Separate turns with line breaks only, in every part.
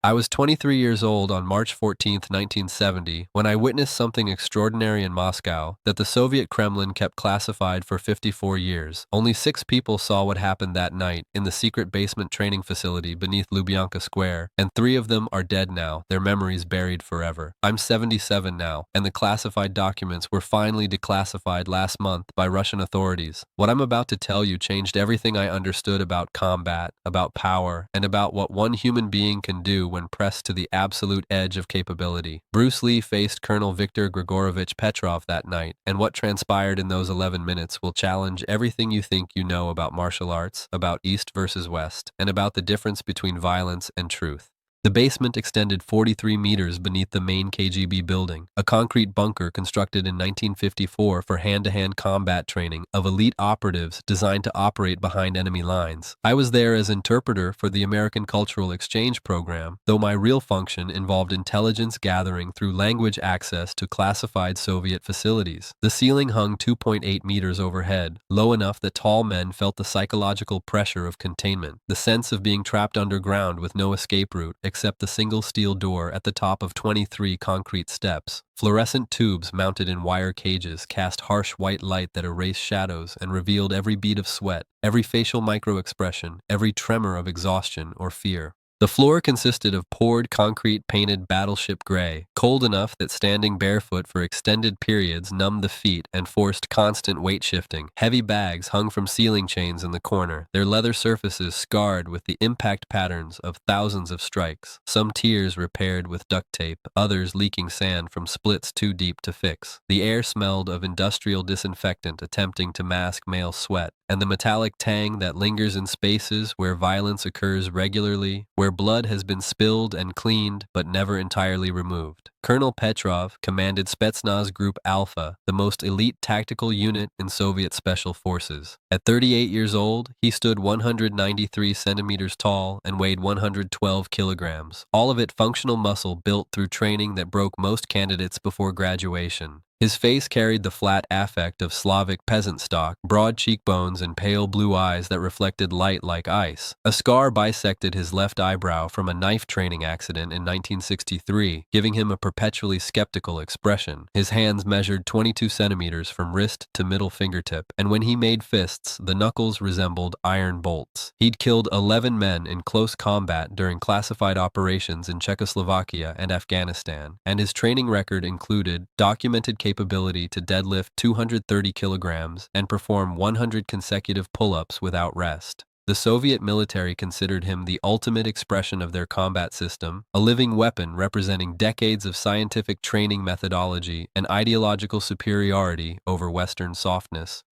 I was 23 years old on March 14th, 1970, when I witnessed something extraordinary in Moscow that the Soviet Kremlin kept classified for 54 years. Only 6 people saw what happened that night in the secret basement training facility beneath Lubyanka Square, and 3 of them are dead now, their memories buried forever. I'm 77 now, and the classified documents were finally declassified last month by Russian authorities. What I'm about to tell you changed everything I understood about combat, about power, and about what one human being can do when pressed to the absolute edge of capability. Bruce Lee faced Colonel Viktor Grigorovich Petrov that night, and what transpired in those 11 minutes will challenge everything you think you know about martial arts, about East versus West, and about the difference between violence and truth. The basement extended 43 meters beneath the main KGB building, a concrete bunker constructed in 1954 for hand-to-hand combat training of elite operatives designed to operate behind enemy lines. I was there as interpreter for the American Cultural Exchange Program, though my real function involved intelligence gathering through language access to classified Soviet facilities. The ceiling hung 2.8 meters overhead, low enough that tall men felt the psychological pressure of containment, the sense of being trapped underground with no escape route, except the single steel door at the top of 23 concrete steps. Fluorescent tubes mounted in wire cages cast harsh white light that erased shadows and revealed every bead of sweat, every facial micro-expression, every tremor of exhaustion or fear. The floor consisted of poured concrete painted battleship gray, cold enough that standing barefoot for extended periods numbed the feet and forced constant weight shifting. Heavy bags hung from ceiling chains in the corner, their leather surfaces scarred with the impact patterns of thousands of strikes, some tiers repaired with duct tape, others leaking sand from splits too deep to fix. The air smelled of industrial disinfectant attempting to mask male sweat, and the metallic tang that lingers in spaces where violence occurs regularly, where blood has been spilled and cleaned but never entirely removed. Colonel Petrov commanded Spetsnaz Group Alpha, the most elite tactical unit in Soviet Special Forces. At 38 years old, he stood 193 centimeters tall and weighed 112 kilograms, all of it functional muscle built through training that broke most candidates before graduation. His face carried the flat affect of Slavic peasant stock, broad cheekbones and pale blue eyes that reflected light like ice. A scar bisected his left eyebrow from a knife training accident in 1963, giving him a perpetually skeptical expression. His hands measured 22 centimeters from wrist to middle fingertip, and when he made fists, the knuckles resembled iron bolts. He'd killed 11 men in close combat during classified operations in Czechoslovakia and Afghanistan, and his training record included documented capability to deadlift 230 kilograms and perform 100 consecutive pull-ups without rest. The Soviet military considered him the ultimate expression of their combat system, a living weapon representing decades of scientific training methodology and ideological superiority over Western softness.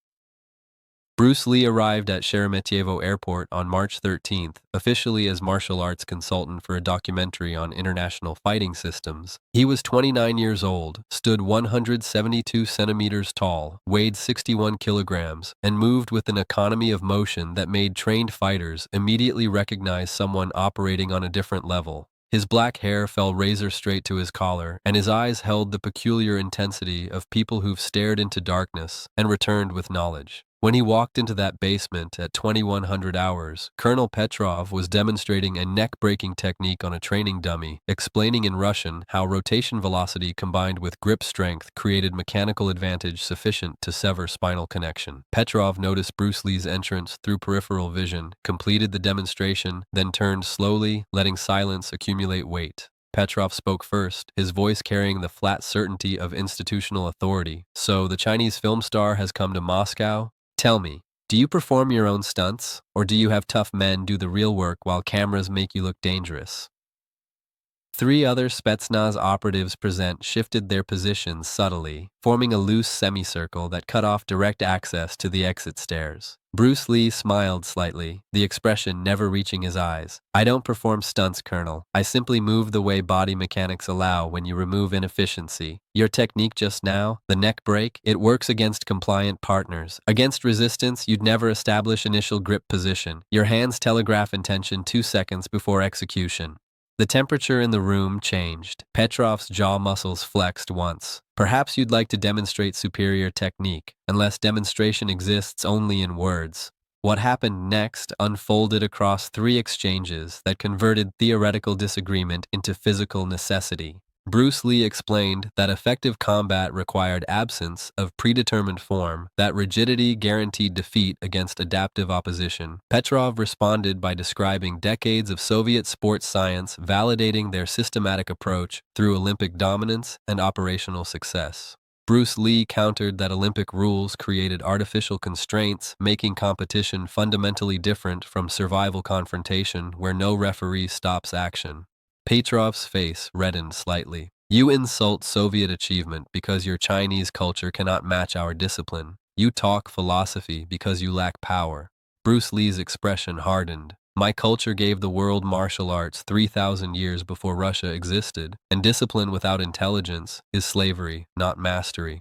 Bruce Lee arrived at Sheremetyevo Airport on March 13th, officially as martial arts consultant for a documentary on international fighting systems. He was 29 years old, stood 172 centimeters tall, weighed 61 kilograms, and moved with an economy of motion that made trained fighters immediately recognize someone operating on a different level. His black hair fell razor straight to his collar, and his eyes held the peculiar intensity of people who've stared into darkness and returned with knowledge. When he walked into that basement at 2100 hours, Colonel Petrov was demonstrating a neck-breaking technique on a training dummy, explaining in Russian how rotation velocity combined with grip strength created mechanical advantage sufficient to sever spinal connection. Petrov noticed Bruce Lee's entrance through peripheral vision, completed the demonstration, then turned slowly, letting silence accumulate weight. Petrov spoke first, his voice carrying the flat certainty of institutional authority. "So, the Chinese film star has come to Moscow? Tell me, do you perform your own stunts, or do you have tough men do the real work while cameras make you look dangerous?" 3 other Spetsnaz operatives present shifted their positions subtly, forming a loose semicircle that cut off direct access to the exit stairs. Bruce Lee smiled slightly, the expression never reaching his eyes. "I don't perform stunts, Colonel. I simply move the way body mechanics allow when you remove inefficiency. Your technique just now, the neck break, it works against compliant partners. Against resistance, you'd never establish initial grip position. Your hands telegraph intention 2 seconds before execution." The temperature in the room changed. Petrov's jaw muscles flexed once. "Perhaps you'd like to demonstrate superior technique, unless demonstration exists only in words." What happened next unfolded across 3 exchanges that converted theoretical disagreement into physical necessity. Bruce Lee explained that effective combat required absence of predetermined form, that rigidity guaranteed defeat against adaptive opposition. Petrov responded by describing decades of Soviet sports science validating their systematic approach through Olympic dominance and operational success. Bruce Lee countered that Olympic rules created artificial constraints, making competition fundamentally different from survival confrontation where no referee stops action. Petrov's face reddened slightly. You insult Soviet achievement because your Chinese culture cannot match our discipline. You talk philosophy because you lack power. Bruce Lee's expression hardened. My culture gave the world martial arts 3,000 years before Russia existed, and discipline without intelligence is slavery, not mastery.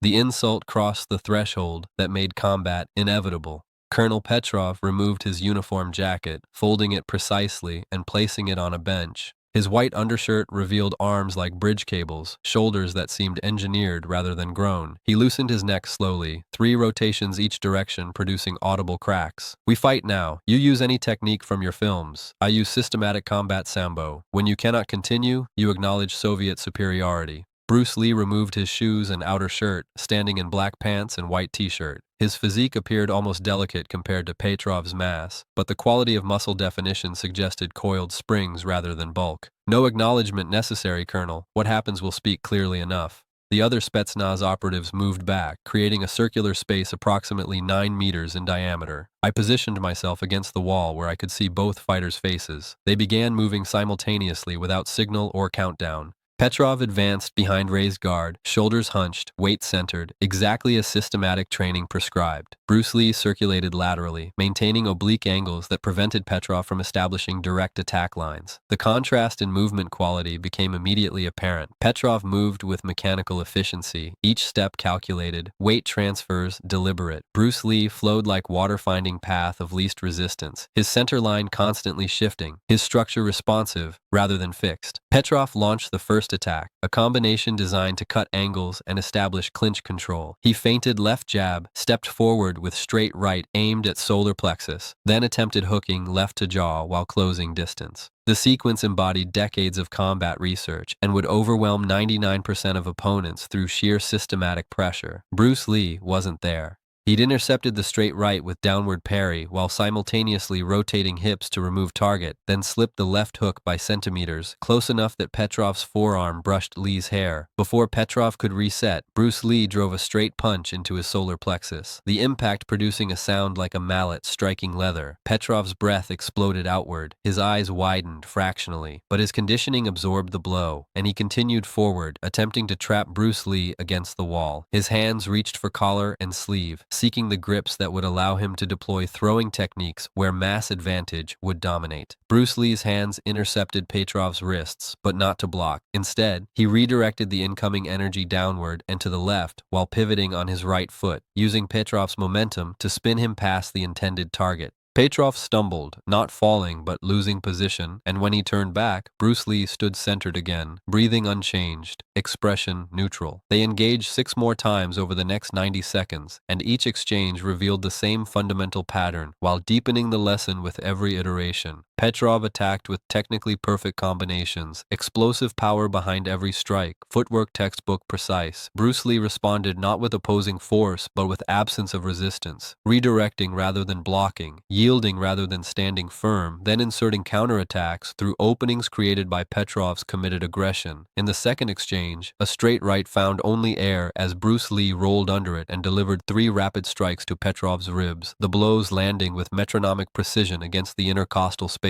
The insult crossed the threshold that made combat inevitable. Colonel Petrov removed his uniform jacket, folding it precisely and placing it on a bench. His white undershirt revealed arms like bridge cables, shoulders that seemed engineered rather than grown. He loosened his neck slowly, 3 rotations each direction producing audible cracks. We fight now. You use any technique from your films. I use systematic combat sambo. When you cannot continue, you acknowledge Soviet superiority. Bruce Lee removed his shoes and outer shirt, standing in black pants and white t-shirt. His physique appeared almost delicate compared to Petrov's mass, but the quality of muscle definition suggested coiled springs rather than bulk. No acknowledgement necessary, Colonel. What happens will speak clearly enough. The other Spetsnaz operatives moved back, creating a circular space approximately 9 meters in diameter. I positioned myself against the wall where I could see both fighters' faces. They began moving simultaneously without signal or countdown. Petrov advanced behind raised guard, shoulders hunched, weight centered, exactly as systematic training prescribed. Bruce Lee circulated laterally, maintaining oblique angles that prevented Petrov from establishing direct attack lines. The contrast in movement quality became immediately apparent. Petrov moved with mechanical efficiency, each step calculated, weight transfers deliberate. Bruce Lee flowed like water-finding path of least resistance, his center line constantly shifting, his structure responsive rather than fixed. Petrov launched the first attack, a combination designed to cut angles and establish clinch control. He feinted left jab, stepped forward with straight right aimed at solar plexus, then attempted hooking left to jaw while closing distance. The sequence embodied decades of combat research and would overwhelm 99% of opponents through sheer systematic pressure. Bruce Lee wasn't there. He'd intercepted the straight right with downward parry while simultaneously rotating hips to remove target, then slipped the left hook by centimeters, close enough that Petrov's forearm brushed Lee's hair. Before Petrov could reset, Bruce Lee drove a straight punch into his solar plexus, the impact producing a sound like a mallet striking leather. Petrov's breath exploded outward, his eyes widened fractionally, but his conditioning absorbed the blow, and he continued forward, attempting to trap Bruce Lee against the wall. His hands reached for collar and sleeve, seeking the grips that would allow him to deploy throwing techniques where mass advantage would dominate. Bruce Lee's hands intercepted Petrov's wrists, but not to block. Instead, he redirected the incoming energy downward and to the left while pivoting on his right foot, using Petrov's momentum to spin him past the intended target. Petrov stumbled, not falling but losing position, and when he turned back, Bruce Lee stood centered again, breathing unchanged, expression neutral. They engaged 6 more times over the next 90 seconds, and each exchange revealed the same fundamental pattern, while deepening the lesson with every iteration. Petrov attacked with technically perfect combinations, explosive power behind every strike, footwork textbook precise. Bruce Lee responded not with opposing force, but with absence of resistance, redirecting rather than blocking, yielding rather than standing firm, then inserting counterattacks through openings created by Petrov's committed aggression. In the second exchange, a straight right found only air as Bruce Lee rolled under it and delivered 3 rapid strikes to Petrov's ribs, the blows landing with metronomic precision against the intercostal spaces.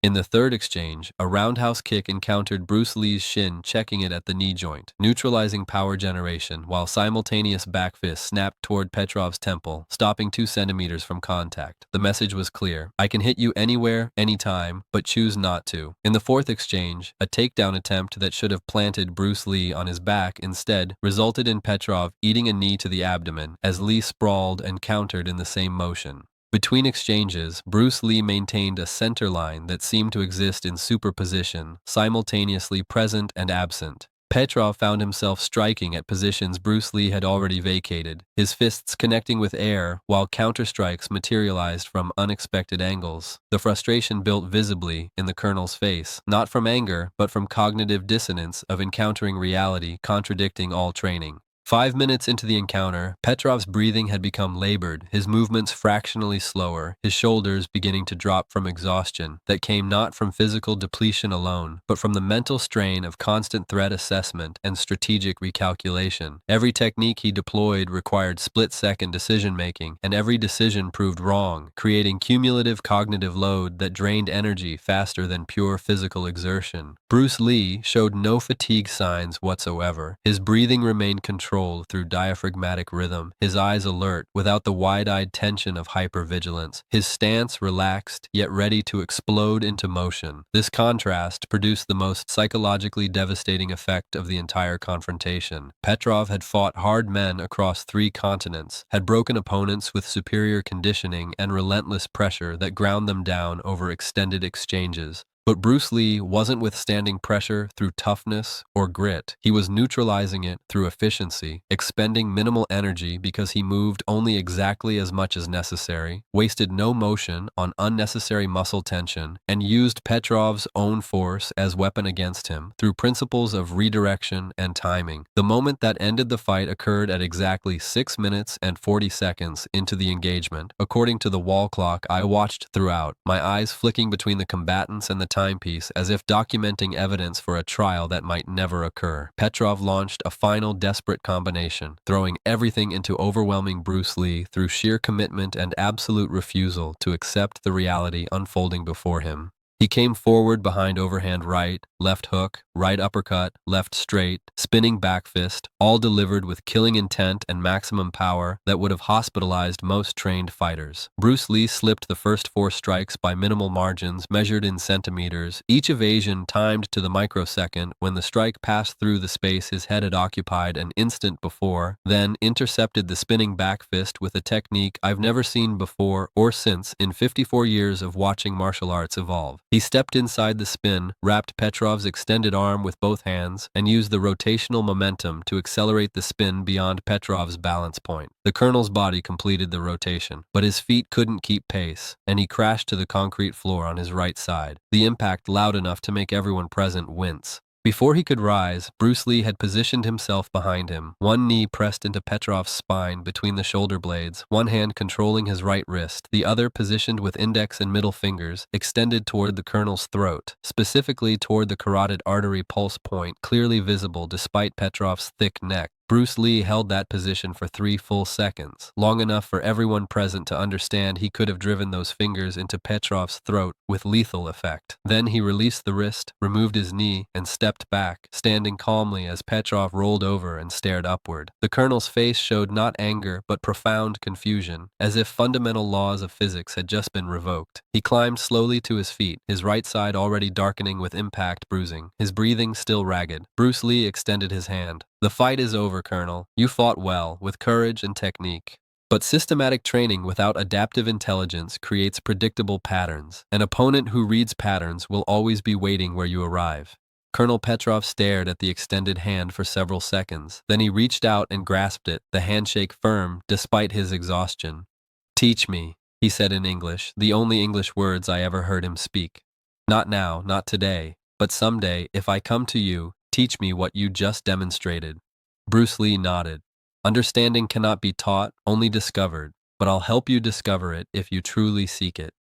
In the third exchange, a roundhouse kick encountered Bruce Lee's shin, checking it at the knee joint, neutralizing power generation, while simultaneous back fist snapped toward Petrov's temple, stopping 2 centimeters from contact. The message was clear: I can hit you anywhere, anytime, but choose not to. In the fourth exchange, a takedown attempt that should have planted Bruce Lee on his back instead resulted in Petrov eating a knee to the abdomen, as Lee sprawled and countered in the same motion. Between exchanges, Bruce Lee maintained a center line that seemed to exist in superposition, simultaneously present and absent. Petrov found himself striking at positions Bruce Lee had already vacated, his fists connecting with air while counterstrikes materialized from unexpected angles. The frustration built visibly in the colonel's face, not from anger, but from cognitive dissonance of encountering reality contradicting all training. 5 minutes into the encounter, Petrov's breathing had become labored, his movements fractionally slower, his shoulders beginning to drop from exhaustion that came not from physical depletion alone, but from the mental strain of constant threat assessment and strategic recalculation. Every technique he deployed required split-second decision-making, and every decision proved wrong, creating cumulative cognitive load that drained energy faster than pure physical exertion. Bruce Lee showed no fatigue signs whatsoever. His breathing remained controlled through diaphragmatic rhythm, his eyes alert without the wide-eyed tension of hypervigilance, his stance relaxed yet ready to explode into motion. This contrast produced the most psychologically devastating effect of the entire confrontation. Petrov had fought hard men across 3 continents, had broken opponents with superior conditioning and relentless pressure that ground them down over extended exchanges. But Bruce Lee wasn't withstanding pressure through toughness or grit. He was neutralizing it through efficiency, expending minimal energy because he moved only exactly as much as necessary, wasted no motion on unnecessary muscle tension, and used Petrov's own force as weapon against him through principles of redirection and timing. The moment that ended the fight occurred at exactly 6 minutes and 40 seconds into the engagement. According to the wall clock I watched throughout, my eyes flicking between the combatants and the timepiece as if documenting evidence for a trial that might never occur. Petrov launched a final desperate combination, throwing everything into overwhelming Bruce Lee through sheer commitment and absolute refusal to accept the reality unfolding before him. He came forward behind overhand right, left hook, right uppercut, left straight, spinning back fist, all delivered with killing intent and maximum power that would have hospitalized most trained fighters. Bruce Lee slipped the first 4 strikes by minimal margins measured in centimeters, each evasion timed to the microsecond when the strike passed through the space his head had occupied an instant before, then intercepted the spinning back fist with a technique I've never seen before or since in 54 years of watching martial arts evolve. He stepped inside the spin, wrapped Petrov's extended arm with both hands, and used the rotational momentum to accelerate the spin beyond Petrov's balance point. The colonel's body completed the rotation, but his feet couldn't keep pace, and he crashed to the concrete floor on his right side, the impact loud enough to make everyone present wince. Before he could rise, Bruce Lee had positioned himself behind him, one knee pressed into Petrov's spine between the shoulder blades, one hand controlling his right wrist, the other positioned with index and middle fingers extended toward the colonel's throat, specifically toward the carotid artery pulse point clearly visible despite Petrov's thick neck. Bruce Lee held that position for 3 full seconds, long enough for everyone present to understand he could have driven those fingers into Petrov's throat with lethal effect. Then he released the wrist, removed his knee, and stepped back, standing calmly as Petrov rolled over and stared upward. The colonel's face showed not anger but profound confusion, as if fundamental laws of physics had just been revoked. He climbed slowly to his feet, his right side already darkening with impact bruising, his breathing still ragged. Bruce Lee extended his hand. "The fight is over, Colonel. You fought well, with courage and technique. But systematic training without adaptive intelligence creates predictable patterns. An opponent who reads patterns will always be waiting where you arrive." Colonel Petrov stared at the extended hand for several seconds. Then he reached out and grasped it, the handshake firm despite his exhaustion. "Teach me," he said in English, the only English words I ever heard him speak. "Not now, not today, but someday, if I come to you, teach me what you just demonstrated." Bruce Lee nodded. "Understanding cannot be taught, only discovered, but I'll help you discover it if you truly seek it."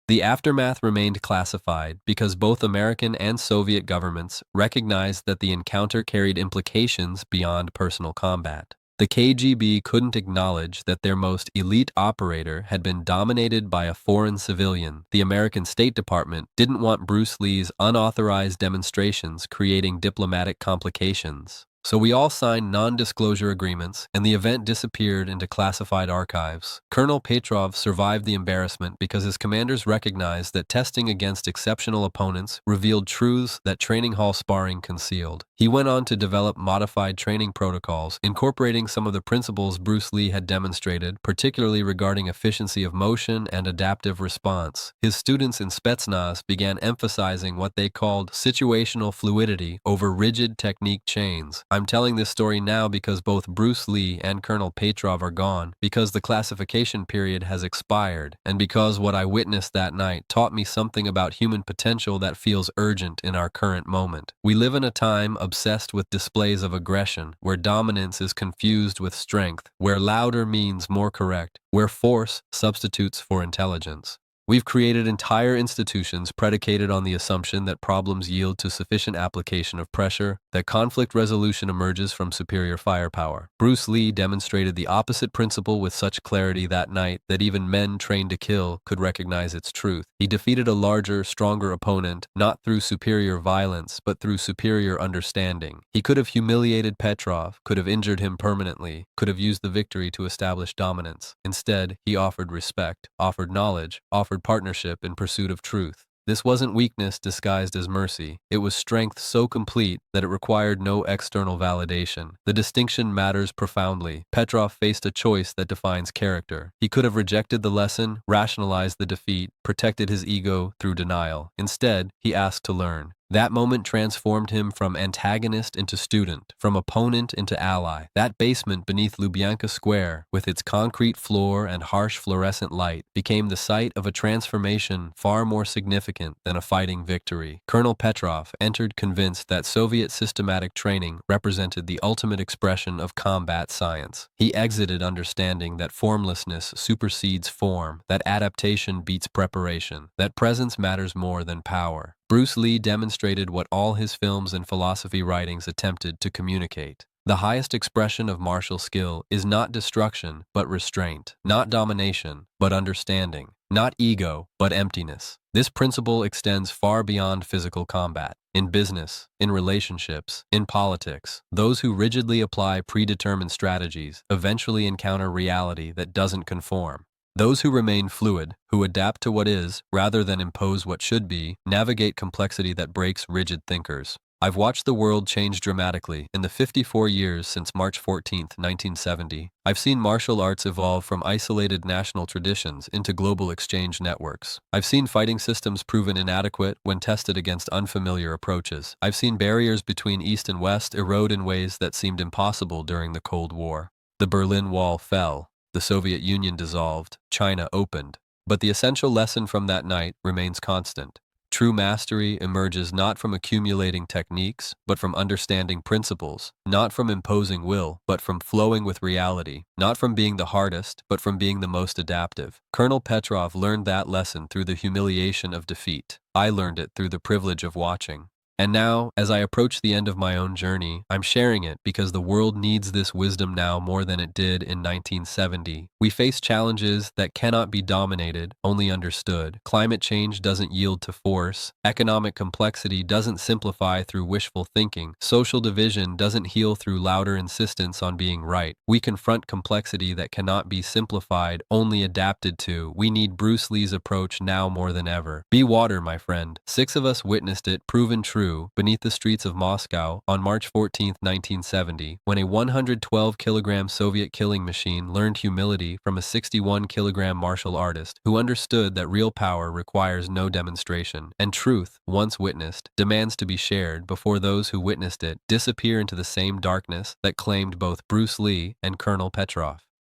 The aftermath remained classified because both American and Soviet governments recognized that the encounter carried implications beyond personal combat. The KGB couldn't acknowledge that their most elite operator had been dominated by a foreign civilian. The American State Department didn't want Bruce Lee's unauthorized demonstrations creating diplomatic complications. So we all signed non-disclosure agreements, and the event disappeared into classified archives. Colonel Petrov survived the embarrassment because his commanders recognized that testing against exceptional opponents revealed truths that training hall sparring concealed. He went on to develop modified training protocols, incorporating some of the principles Bruce Lee had demonstrated, particularly regarding efficiency of motion and adaptive response. His students in Spetsnaz began emphasizing what they called situational fluidity over rigid technique chains. I'm telling this story now because both Bruce Lee and Colonel Petrov are gone, because the classification period has expired, and because what I witnessed that night taught me something about human potential that feels urgent in our current moment. We live in a time obsessed with displays of aggression, where dominance is confused with strength, where louder means more correct, where force substitutes for intelligence. We've created entire institutions predicated on the assumption that problems yield to sufficient application of pressure, that conflict resolution emerges from superior firepower. Bruce Lee demonstrated the opposite principle with such clarity that night that even men trained to kill could recognize its truth. He defeated a larger, stronger opponent, not through superior violence, but through superior understanding. He could have humiliated Petrov, could have injured him permanently, could have used the victory to establish dominance. Instead, he offered respect, offered knowledge, offered partnership in pursuit of truth. This wasn't weakness disguised as mercy. It was strength so complete that it required no external validation. The distinction matters profoundly. Petrov faced a choice that defines character. He could have rejected the lesson, rationalized the defeat, protected his ego through denial. Instead, he asked to learn. That moment transformed him from antagonist into student, from opponent into ally. That basement beneath Lubyanka Square, with its concrete floor and harsh fluorescent light, became the site of a transformation far more significant than a fighting victory. Colonel Petrov entered convinced that Soviet systematic training represented the ultimate expression of combat science. He exited understanding that formlessness supersedes form, that adaptation beats preparation, that presence matters more than power. Bruce Lee demonstrated what all his films and philosophy writings attempted to communicate. The highest expression of martial skill is not destruction, but restraint, not domination, but understanding, not ego, but emptiness. This principle extends far beyond physical combat. In business, in relationships, in politics, those who rigidly apply predetermined strategies eventually encounter reality that doesn't conform. Those who remain fluid, who adapt to what is rather than impose what should be, navigate complexity that breaks rigid thinkers. I've watched the world change dramatically in the 54 years since March 14, 1970. I've seen martial arts evolve from isolated national traditions into global exchange networks. I've seen fighting systems proven inadequate when tested against unfamiliar approaches. I've seen barriers between East and West erode in ways that seemed impossible during the Cold War. The Berlin Wall fell. The Soviet Union dissolved, China opened. But the essential lesson from that night remains constant. True mastery emerges not from accumulating techniques, but from understanding principles, not from imposing will, but from flowing with reality, not from being the hardest, but from being the most adaptive. Colonel Petrov learned that lesson through the humiliation of defeat. I learned it through the privilege of watching. And now, as I approach the end of my own journey, I'm sharing it because the world needs this wisdom now more than it did in 1970. We face challenges that cannot be dominated, only understood. Climate change doesn't yield to force. Economic complexity doesn't simplify through wishful thinking. Social division doesn't heal through louder insistence on being right. We confront complexity that cannot be simplified, only adapted to. We need Bruce Lee's approach now more than ever. Be water, my friend. 6 of us witnessed it, proven true, beneath the streets of Moscow on March 14, 1970, when a 112-kilogram Soviet killing machine learned humility from a 61-kilogram martial artist who understood that real power requires no demonstration, and truth, once witnessed, demands to be shared before those who witnessed it disappear into the same darkness that claimed both Bruce Lee and Colonel Petrov.